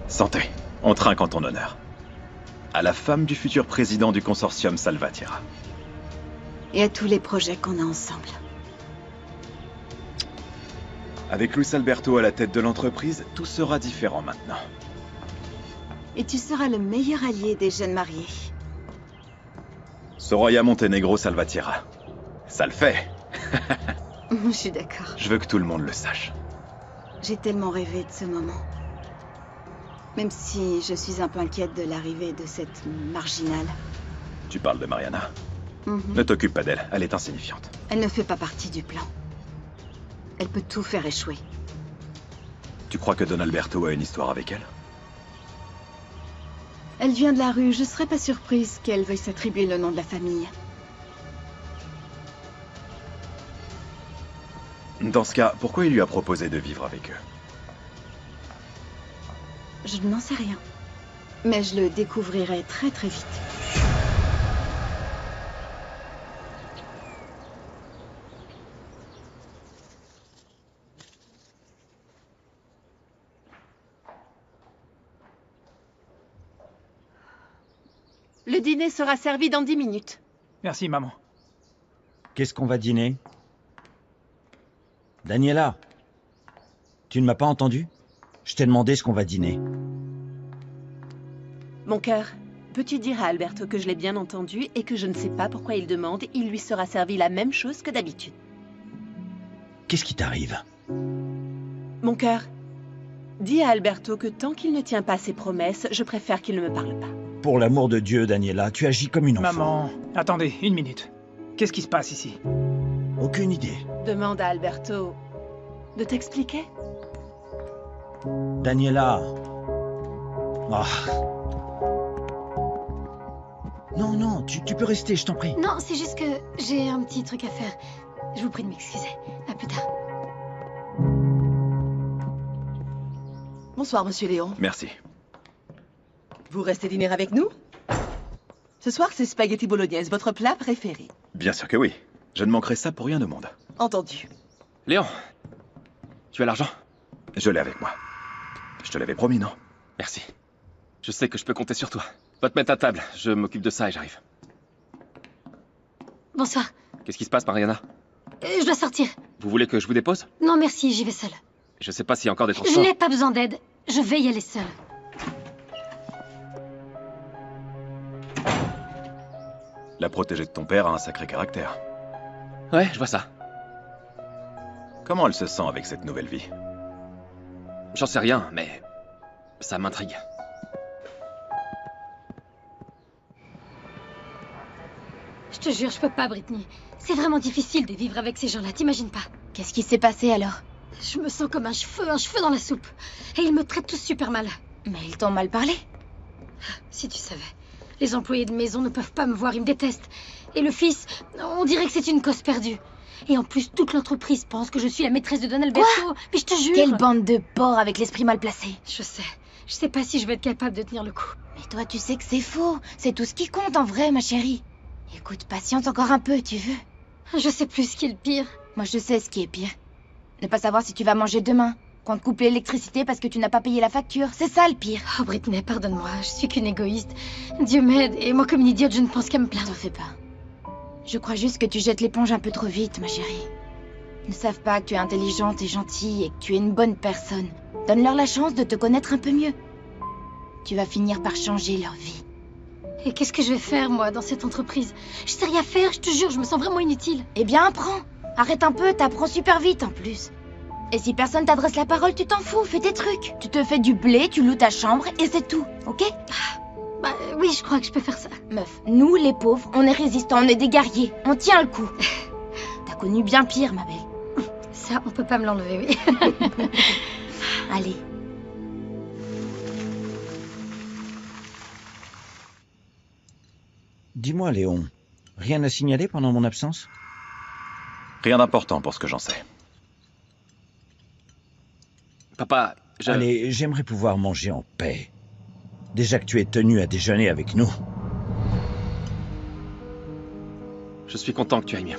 Santé, on trinque en ton honneur. À la femme du futur président du consortium Salvatierra. Et à tous les projets qu'on a ensemble. Avec Luis Alberto à la tête de l'entreprise, tout sera différent maintenant. Et tu seras le meilleur allié des jeunes mariés. Soraya Montenegro Salvatierra. Ça le fait. Je suis d'accord. Je veux que tout le monde le sache. J'ai tellement rêvé de ce moment. Même si je suis un peu inquiète de l'arrivée de cette marginale. Tu parles de Mariana? Ne t'occupe pas d'elle, elle est insignifiante. Elle ne fait pas partie du plan. Elle peut tout faire échouer. Tu crois que Don Alberto a une histoire avec elle? Elle vient de la rue, je serais pas surprise qu'elle veuille s'attribuer le nom de la famille. Dans ce cas, pourquoi il lui a proposé de vivre avec eux? Je n'en sais rien. Mais je le découvrirai très très vite. Le dîner sera servi dans 10 minutes. Merci, maman. Qu'est-ce qu'on va dîner? Daniela, tu ne m'as pas entendu? Je t'ai demandé ce qu'on va dîner. Mon cœur, peux-tu dire à Alberto que je l'ai bien entendu et que je ne sais pas pourquoi il demande, il lui sera servi la même chose que d'habitude. Qu'est-ce qui t'arrive? Mon cœur, dis à Alberto que tant qu'il ne tient pas ses promesses, je préfère qu'il ne me parle pas. Pour l'amour de Dieu, Daniela, tu agis comme une enfant. Maman, attendez, une minute. Qu'est-ce qui se passe ici? Aucune idée. Demande à Alberto de t'expliquer. Daniela. Ah. Non, non, tu peux rester, je t'en prie. Non, c'est juste que j'ai un petit truc à faire. Je vous prie de m'excuser. À plus tard. Bonsoir, monsieur Léon. Merci. Vous restez dîner avec nous? Ce soir, c'est spaghetti bolognaise, votre plat préféré. Bien sûr que oui. Je ne manquerai ça pour rien au monde. Entendu. Léon, tu as l'argent? Je l'ai avec moi. Je te l'avais promis, non? Merci. Je sais que je peux compter sur toi. Va te mettre à table, je m'occupe de ça et j'arrive. Bonsoir. Qu'est-ce qui se passe, Mariana? Je dois sortir. Vous voulez que je vous dépose? Non, merci, j'y vais seule. Je sais pas s'il y a encore des Je transports. n'ai pas besoin d'aide. Je vais y aller seule. La protégée de ton père a un sacré caractère. Ouais, je vois ça. Comment elle se sent avec cette nouvelle vie? J'en sais rien, mais ça m'intrigue. Je te jure, je peux pas, Brittany. C'est vraiment difficile de vivre avec ces gens-là, t'imagines pas? Qu'est-ce qui s'est passé alors? Je me sens comme un cheveu dans la soupe. Et ils me traitent tous super mal. Mais ils t'ont mal parlé. Si tu savais. Les employés de maison ne peuvent pas me voir, ils me détestent. Et le fils, on dirait que c'est une cause perdue. Et en plus, toute l'entreprise pense que je suis la maîtresse de Don Alberto. Quoi? Mais je te jure. Quelle bande de porcs avec l'esprit mal placé. Je sais. Je sais pas si je vais être capable de tenir le coup. Mais toi, tu sais que c'est faux. C'est tout ce qui compte en vrai, ma chérie. Écoute, patiente encore un peu, tu veux? Je sais plus ce qui est le pire. Moi, je sais ce qui est pire. Ne pas savoir si tu vas manger demain. Qu'on te coupe l'électricité parce que tu n'as pas payé la facture. C'est ça le pire. Oh, Brittany, pardonne-moi. Je suis qu'une égoïste. Dieu m'aide. Et moi, comme une idiote, je ne pense qu'à me plaindre. T'en fais pas. Je crois juste que tu jettes l'éponge un peu trop vite, ma chérie. Ils ne savent pas que tu es intelligente et gentille et que tu es une bonne personne. Donne-leur la chance de te connaître un peu mieux. Tu vas finir par changer leur vie. Et qu'est-ce que je vais faire, moi, dans cette entreprise? Je sais rien faire, je te jure, je me sens vraiment inutile. Eh bien, apprends. Arrête un peu, t'apprends super vite en plus. Et si personne t'adresse la parole, tu t'en fous, fais tes trucs. Tu te fais du blé, tu loues ta chambre et c'est tout, ok? Bah oui, je crois que je peux faire ça. Meuf, nous les pauvres, on est résistants, on est des guerriers. On tient le coup. T'as connu bien pire, ma belle. Ça, on peut pas me l'enlever, oui. Allez. Dis-moi, Léon, rien à signaler pendant mon absence? Rien d'important pour ce que j'en sais. Papa, Allez, j'aimerais pouvoir manger en paix. Déjà que tu es tenu à déjeuner avec nous. Je suis content que tu ailles bien.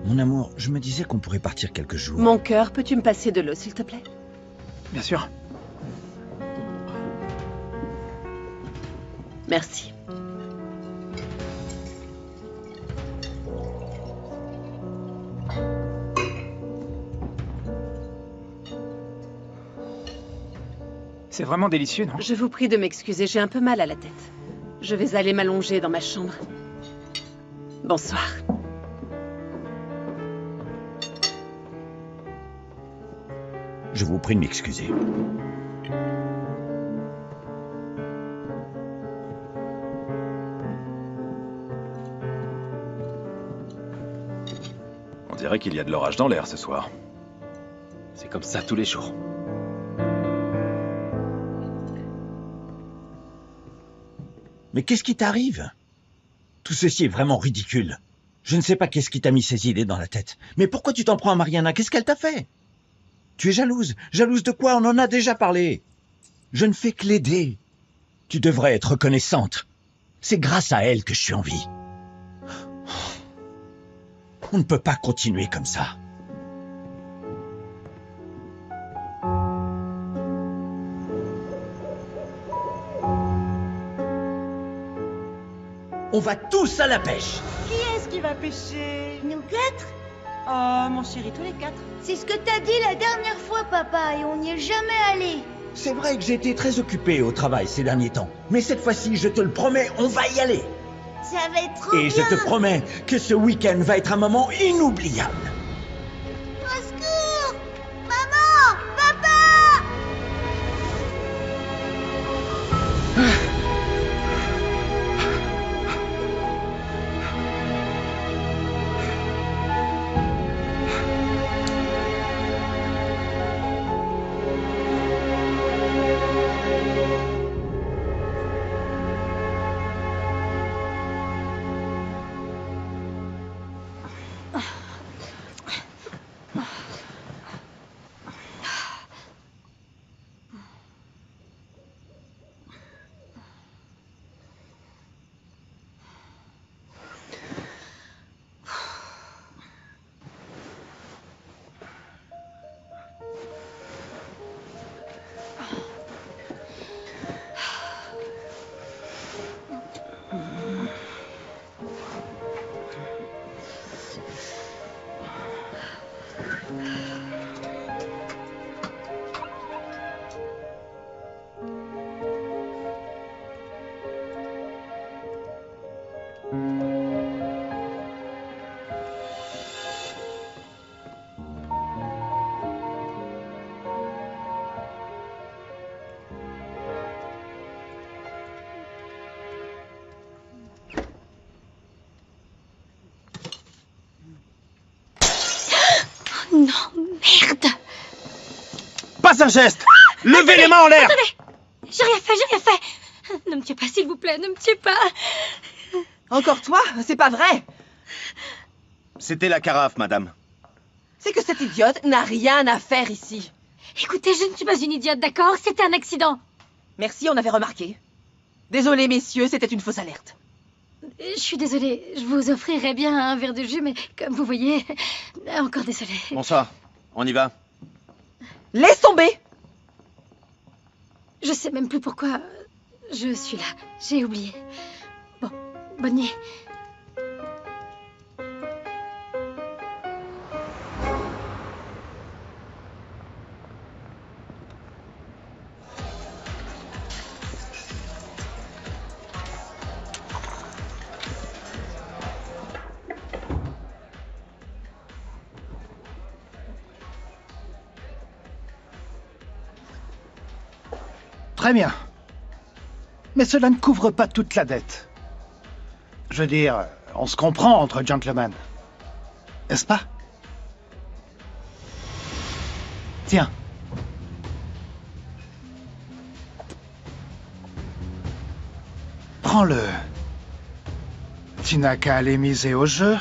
Mon amour, je me disais qu'on pourrait partir quelques jours. Mon cœur, peux-tu me passer de l'eau, s'il te plaît? Bien sûr. Merci. C'est vraiment délicieux, non? Je vous prie de m'excuser, j'ai un peu mal à la tête. Je vais aller m'allonger dans ma chambre. Bonsoir. Je vous prie de m'excuser. On dirait qu'il y a de l'orage dans l'air ce soir. C'est comme ça tous les jours. Mais qu'est-ce qui t'arrive? Tout ceci est vraiment ridicule. Je ne sais pas qu'est-ce qui t'a mis ces idées dans la tête. Mais pourquoi tu t'en prends à Mariana? Qu'est-ce qu'elle t'a fait? Tu es jalouse. Jalouse de quoi? On en a déjà parlé. Je ne fais que l'aider. Tu devrais être reconnaissante. C'est grâce à elle que je suis en vie. On ne peut pas continuer comme ça. On va tous à la pêche. Qui est-ce qui va pêcher? Nous quatre? Oh, mon chéri, tous les quatre. C'est ce que t'as dit la dernière fois, papa, et on n'y est jamais allé. C'est vrai que j'ai été très occupé au travail ces derniers temps. Mais cette fois-ci, je te le promets, on va y aller. Ça va être trop Et bien. je te promets que ce week-end va être un moment inoubliable. Au secours! Maman! Papa! Non, merde! Pas un geste! Levez les mains en l'air! Attendez! J'ai rien fait! Ne me tuez pas, s'il vous plaît, ne me tuez pas! Encore toi? C'est pas vrai! C'était la carafe, madame. C'est que cette idiote n'a rien à faire ici. Écoutez, je ne suis pas une idiote, d'accord? C'était un accident. Merci, on avait remarqué. Désolé, messieurs, c'était une fausse alerte. Je suis désolée, je vous offrirais bien un verre de jus, mais comme vous voyez, encore désolée. Bonsoir. On y va. Laisse tomber! Je sais même plus pourquoi je suis là. J'ai oublié. Bon, bonne nuit. Très bien. Mais cela ne couvre pas toute la dette. Je veux dire, on se comprend entre gentlemen. N'est-ce pas? Tiens. Prends-le. Tu n'as qu'à aller miser au jeu.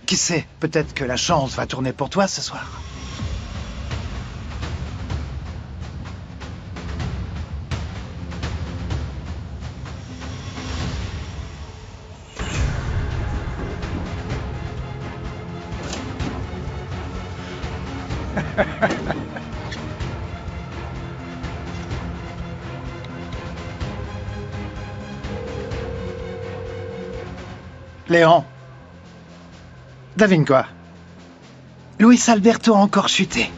Qui sait, peut-être que la chance va tourner pour toi ce soir. Léon. Devine quoi? Luis Alberto a encore chuté.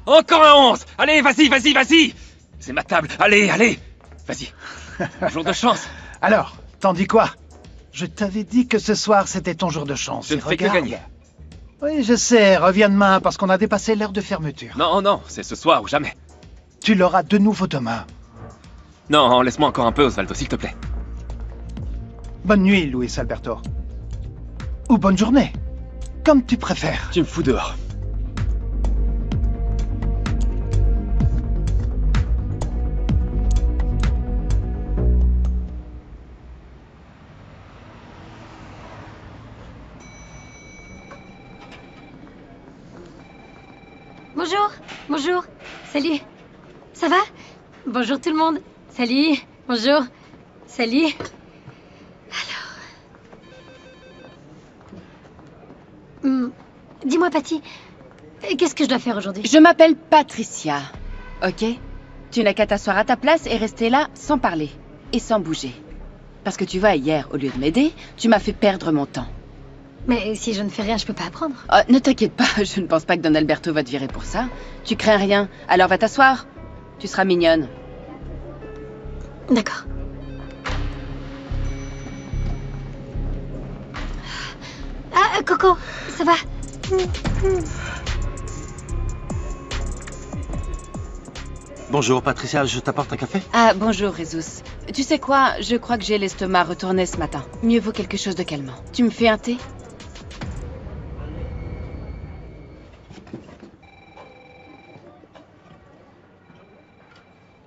Encore un 11. Allez, vas-y, vas-y, vas-y. C'est ma table. Allez, allez. Vas-y. Jour de chance. Alors, t'en dis quoi? Je t'avais dit que ce soir, c'était ton jour de chance. Je ne fais que gagner. Oui, je sais. Reviens demain parce qu'on a dépassé l'heure de fermeture. Non, non, c'est ce soir ou jamais. Tu l'auras de nouveau demain. Non, laisse-moi encore un peu, Osvaldo, s'il te plaît. Bonne nuit, Luis Alberto. Ou bonne journée. Comme tu préfères. Tu me fous dehors. Bonjour, bonjour, salut. Ça va? Bonjour tout le monde. Salut, bonjour, salut. Alors... dis-moi, Patty, qu'est-ce que je dois faire aujourd'hui? Je m'appelle Patricia, ok? Tu n'as qu'à t'asseoir à ta place et rester là sans parler et sans bouger. Parce que tu vois, hier, au lieu de m'aider, tu m'as fait perdre mon temps. Mais si je ne fais rien, je peux pas apprendre. Oh, ne t'inquiète pas, je ne pense pas que Don Alberto va te virer pour ça. Tu crains rien, alors va t'asseoir. Tu seras mignonne. D'accord. Ah, Coco, ça va? Bonjour, Patricia, je t'apporte un café? Ah, bonjour, Jesus. Tu sais quoi? Je crois que j'ai l'estomac retourné ce matin. Mieux vaut quelque chose de calmant. Tu me fais un thé?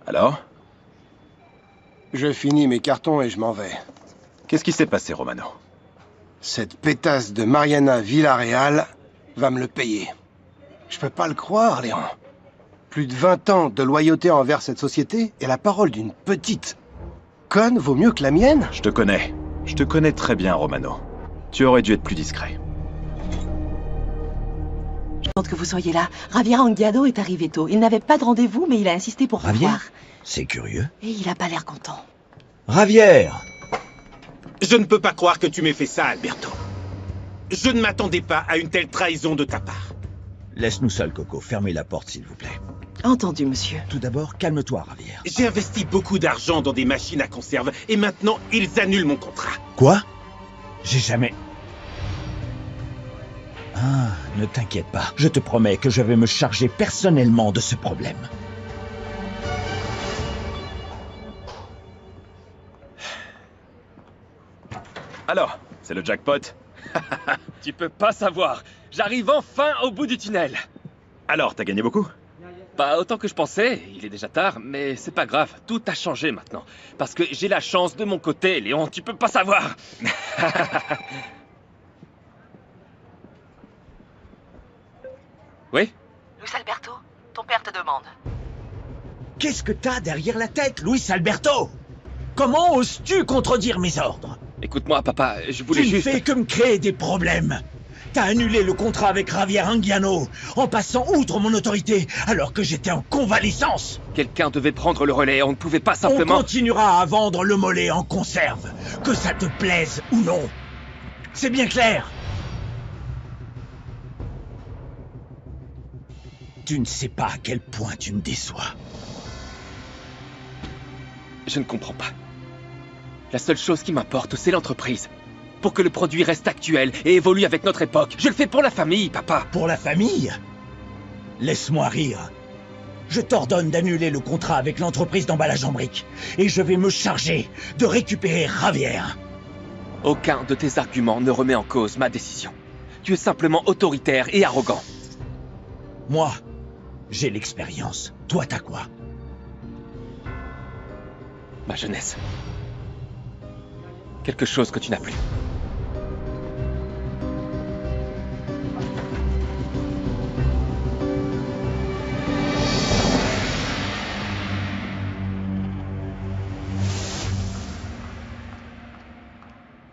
Alors? Je finis mes cartons et je m'en vais. Qu'est-ce qui s'est passé, Romano? Cette pétasse de Mariana Villarreal va me le payer. Je peux pas le croire, Léon. Plus de 20 ans de loyauté envers cette société et la parole d'une petite conne vaut mieux que la mienne? Je te connais. Je te connais très bien, Romano. Tu aurais dû être plus discret. Je compte que vous soyez là. Javier Anguiano est arrivé tôt. Il n'avait pas de rendez-vous, mais il a insisté pour vous Javier? voir. C'est curieux. Et il a pas l'air content. Javier! Je ne peux pas croire que tu m'aies fait ça, Alberto. Je ne m'attendais pas à une telle trahison de ta part. Laisse-nous seuls, Coco. Fermez la porte, s'il vous plaît. Entendu, monsieur. Tout d'abord, calme-toi, Javier. J'ai investi beaucoup d'argent dans des machines à conserve et maintenant ils annulent mon contrat. Quoi? J'ai jamais... Ah, ne t'inquiète pas. Je te promets que je vais me charger personnellement de ce problème. Alors, c'est le jackpot? Tu peux pas savoir. J'arrive enfin au bout du tunnel. Alors, t'as gagné beaucoup? Pas autant que je pensais, il est déjà tard, mais c'est pas grave, tout a changé maintenant. Parce que j'ai la chance de mon côté, Léon, tu peux pas savoir. Oui? Luis Alberto, ton père te demande. Qu'est-ce que t'as derrière la tête, Luis Alberto? Comment oses-tu contredire mes ordres? Écoute-moi, papa, je voulais Tu ne juste... fais que me créer des problèmes. T'as annulé le contrat avec Javier Anguiano en passant outre mon autorité alors que j'étais en convalescence. Quelqu'un devait prendre le relais, on ne pouvait pas simplement... On continuera à vendre le mollet en conserve, que ça te plaise ou non. C'est bien clair. Tu ne sais pas à quel point tu me déçois. Je ne comprends pas. La seule chose qui m'importe, c'est l'entreprise. Pour que le produit reste actuel et évolue avec notre époque. Je le fais pour la famille, papa. Pour la famille? Laisse-moi rire. Je t'ordonne d'annuler le contrat avec l'entreprise d'emballage en briques. Et je vais me charger de récupérer Javier. Aucun de tes arguments ne remet en cause ma décision. Tu es simplement autoritaire et arrogant. Moi, J'ai l'expérience. Toi, t'as quoi? Ma jeunesse. Quelque chose que tu n'as plus.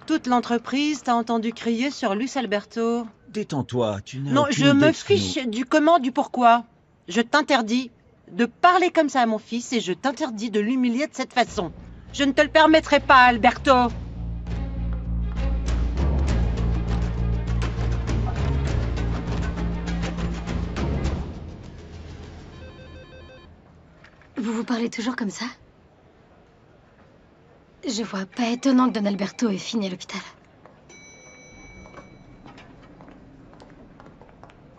Toute l'entreprise t'a entendu crier sur Luis Alberto. Détends-toi, tu n'as Non, aucune je idée me de ce que fiche du comment, du pourquoi. Je t'interdis de parler comme ça à mon fils et je t'interdis de l'humilier de cette façon. Je ne te le permettrai pas, Alberto. Vous vous parlez toujours comme ça? Je vois pas étonnant que Don Alberto ait fini à l'hôpital.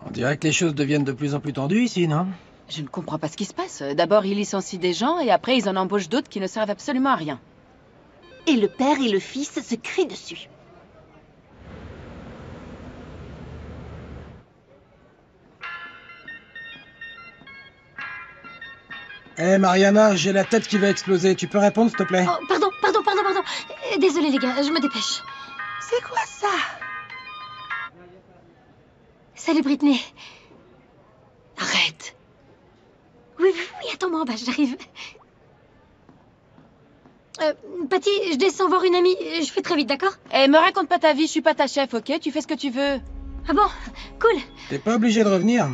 On dirait que les choses deviennent de plus en plus tendues ici, non? Je ne comprends pas ce qui se passe. D'abord, ils licencient des gens et après, ils en embauchent d'autres qui ne servent absolument à rien. Et le père et le fils se crient dessus. Hé, Mariana, j'ai la tête qui va exploser. Tu peux répondre, s'il te plaît? Oh, pardon. Désolée les gars, je me dépêche. C'est quoi ça? Salut Britney. Arrête. Oui, attends-moi en bas, j'arrive. Patty, je descends voir une amie. Je fais très vite, d'accord? Eh, me raconte pas ta vie, je suis pas ta chef, ok? Tu fais ce que tu veux. Ah bon? Cool. T'es pas obligé de revenir.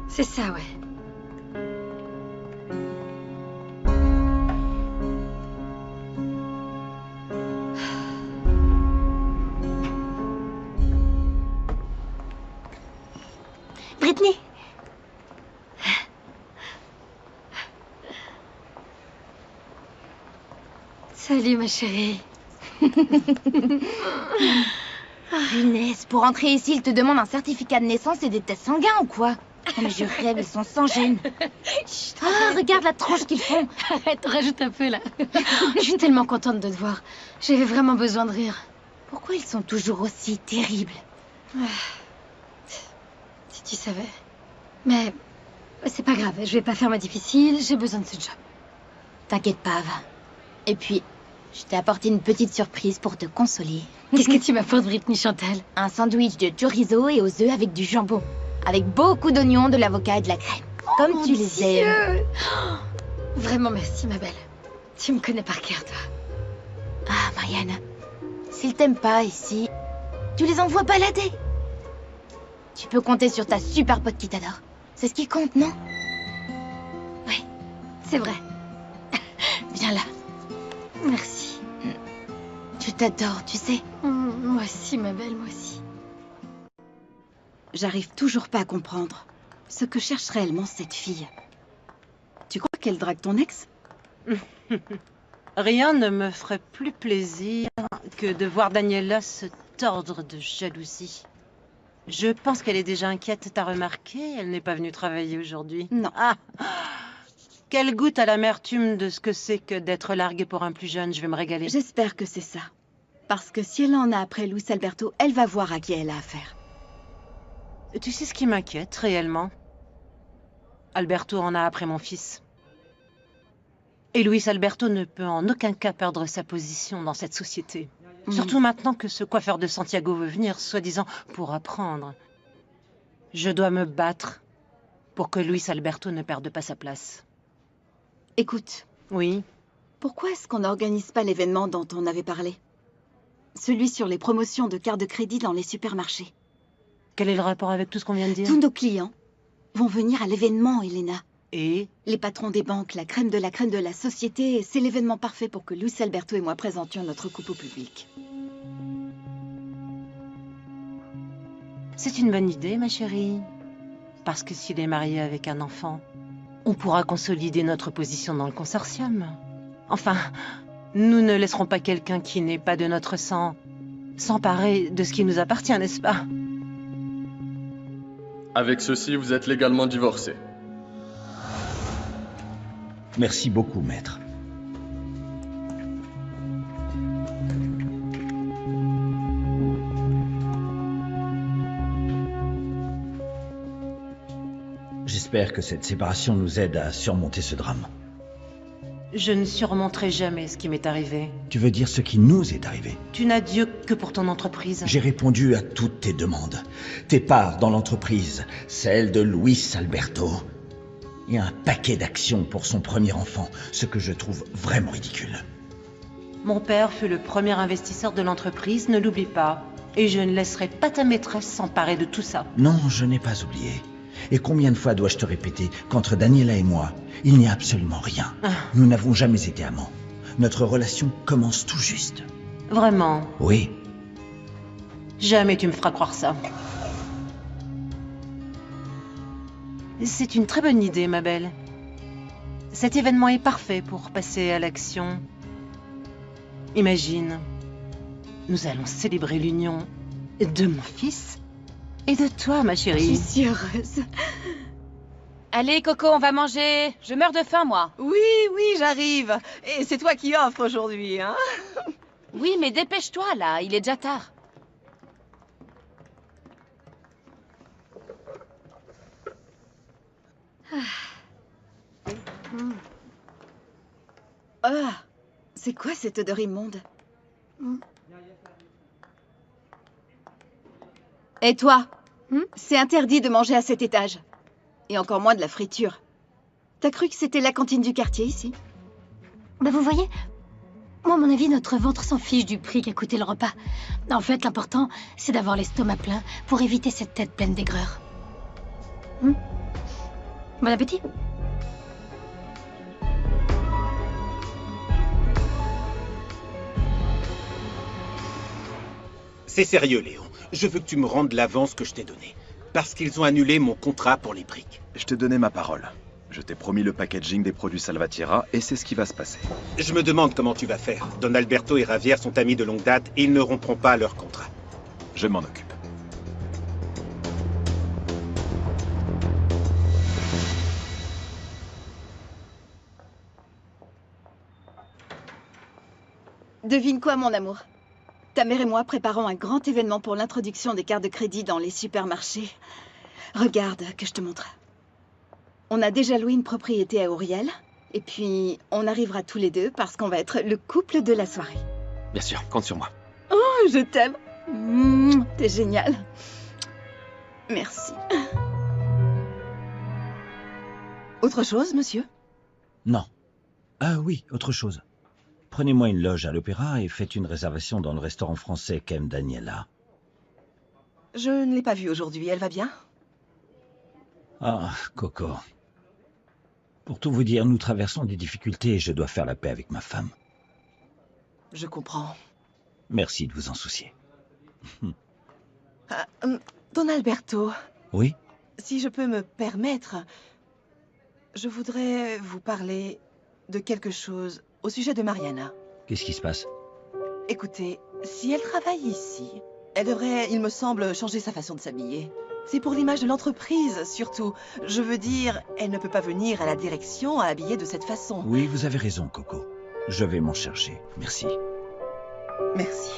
C'est ça, ouais. Britney. Salut ma chérie. Punaise, pour entrer ici, ils te demandent un certificat de naissance et des tests sanguins ou quoi? Oh, mais je rêve, ils sont sans gêne. Ah, regarde la tronche qu'ils font. Arrête, rajoute un peu là. Je suis tellement contente de te voir. J'avais vraiment besoin de rire. Pourquoi ils sont toujours aussi terribles? Si tu savais. Mais c'est pas grave, je vais pas faire ma difficile, j'ai besoin de ce job. T'inquiète pas, Ava. Et puis, je t'ai apporté une petite surprise pour te consoler. Qu'est-ce que tu m'apportes, Britney Chantal? Un sandwich de chorizo et aux œufs avec du jambon. Avec beaucoup d'oignons, de l'avocat et de la crème. Comme tu les aimes. Vraiment merci, ma belle. Tu me connais par cœur, toi. Ah, Mariana. S'ils t'aiment pas ici, tu les envoies balader. Tu peux compter sur ta super pote qui t'adore. C'est ce qui compte, non? Oui, c'est vrai. Viens là. Merci. Je t'adore, tu sais. Moi aussi, ma belle, moi aussi. J'arrive toujours pas à comprendre ce que cherche réellement cette fille. Tu crois qu'elle drague ton ex? Rien ne me ferait plus plaisir que de voir Daniela se tordre de jalousie. Je pense qu'elle est déjà inquiète, t'as remarqué? Elle n'est pas venue travailler aujourd'hui. Non. Ah, qu'elle goûte à l'amertume de ce que c'est que d'être larguée pour un plus jeune, je vais me régaler. J'espère que c'est ça. Parce que si elle en a après Luis Alberto, elle va voir à qui elle a affaire. Tu sais ce qui m'inquiète, réellement? Alberto en a après mon fils. Et Luis Alberto ne peut en aucun cas perdre sa position dans cette société. Surtout maintenant que ce coiffeur de Santiago veut venir, soi-disant, pour apprendre. Je dois me battre pour que Luis Alberto ne perde pas sa place. Écoute. Oui? Pourquoi est-ce qu'on n'organise pas l'événement dont on avait parlé? Celui sur les promotions de cartes de crédit dans les supermarchés. Quel est le rapport avec tout ce qu'on vient de dire? Tous nos clients vont venir à l'événement, Elena. Et? Les patrons des banques, la crème de la société, c'est l'événement parfait pour que Luis Alberto et moi présentions notre couple au public. C'est une bonne idée, ma chérie. Parce que s'il est marié avec un enfant, on pourra consolider notre position dans le consortium. Enfin, nous ne laisserons pas quelqu'un qui n'est pas de notre sang s'emparer de ce qui nous appartient, n'est-ce pas? Avec ceci, vous êtes légalement divorcés. Merci beaucoup, maître. J'espère que cette séparation nous aide à surmonter ce drame. Je ne surmonterai jamais ce qui m'est arrivé. Tu veux dire ce qui nous est arrivé? Tu n'as Dieu que pour ton entreprise. J'ai répondu à toutes tes demandes. Tes parts dans l'entreprise, celle de Luis Alberto, et un paquet d'actions pour son premier enfant, ce que je trouve vraiment ridicule. Mon père fut le premier investisseur de l'entreprise, ne l'oublie pas. Et je ne laisserai pas ta maîtresse s'emparer de tout ça. Non, je n'ai pas oublié. Et combien de fois dois-je te répéter qu'entre Daniela et moi, il n'y a absolument rien. Nous n'avons jamais été amants. Notre relation commence tout juste. Vraiment? Oui. Jamais tu me feras croire ça. C'est une très bonne idée, ma belle. Cet événement est parfait pour passer à l'action. Imagine, nous allons célébrer l'union de mon fils et de toi, ma chérie. Je suis heureuse. Allez, Coco, on va manger. Je meurs de faim, moi. Oui, j'arrive. Et c'est toi qui offres aujourd'hui, hein? Oui, mais dépêche-toi, là. Il est déjà tard. Ah, c'est quoi cette odeur immonde? Et toi? C'est interdit de manger à cet étage. Et encore moins de la friture. T'as cru que c'était la cantine du quartier, ici? Bah vous voyez, moi à mon avis, notre ventre s'en fiche du prix qu'a coûté le repas. En fait, l'important, c'est d'avoir l'estomac plein pour éviter cette tête pleine d'aigreur. Bon appétit. C'est sérieux, Léon. Je veux que tu me rendes l'avance que je t'ai donnée. Parce qu'ils ont annulé mon contrat pour les briques. Je t'ai donné ma parole. Je t'ai promis le packaging des produits Salvatierra et c'est ce qui va se passer. Je me demande comment tu vas faire. Don Alberto et Javier sont amis de longue date et ils ne rompront pas leur contrat. Je m'en occupe. Devine quoi, mon amour? Ta mère et moi préparons un grand événement pour l'introduction des cartes de crédit dans les supermarchés. Regarde, que je te montre. On a déjà loué une propriété à Auriel. Et puis, on arrivera tous les deux parce qu'on va être le couple de la soirée. Bien sûr, compte sur moi. Oh, je t'aime. T'es génial. Merci. Autre chose, monsieur? Non. Ah oui, autre chose. Prenez-moi une loge à l'opéra et faites une réservation dans le restaurant français qu'aime Daniela. Je ne l'ai pas vue aujourd'hui, elle va bien? Ah, Coco. Pour tout vous dire, nous traversons des difficultés et je dois faire la paix avec ma femme. Je comprends. Merci de vous en soucier. Don Alberto. Oui? Si je peux me permettre, je voudrais vous parler de quelque chose au sujet de Mariana. Qu'est-ce qui se passe? Écoutez, si elle travaille ici, elle devrait, il me semble, changer sa façon de s'habiller. C'est pour l'image de l'entreprise, surtout. Je veux dire, elle ne peut pas venir à la direction habillée de cette façon. Oui, vous avez raison, Coco. Je vais m'en chercher. Merci. Merci.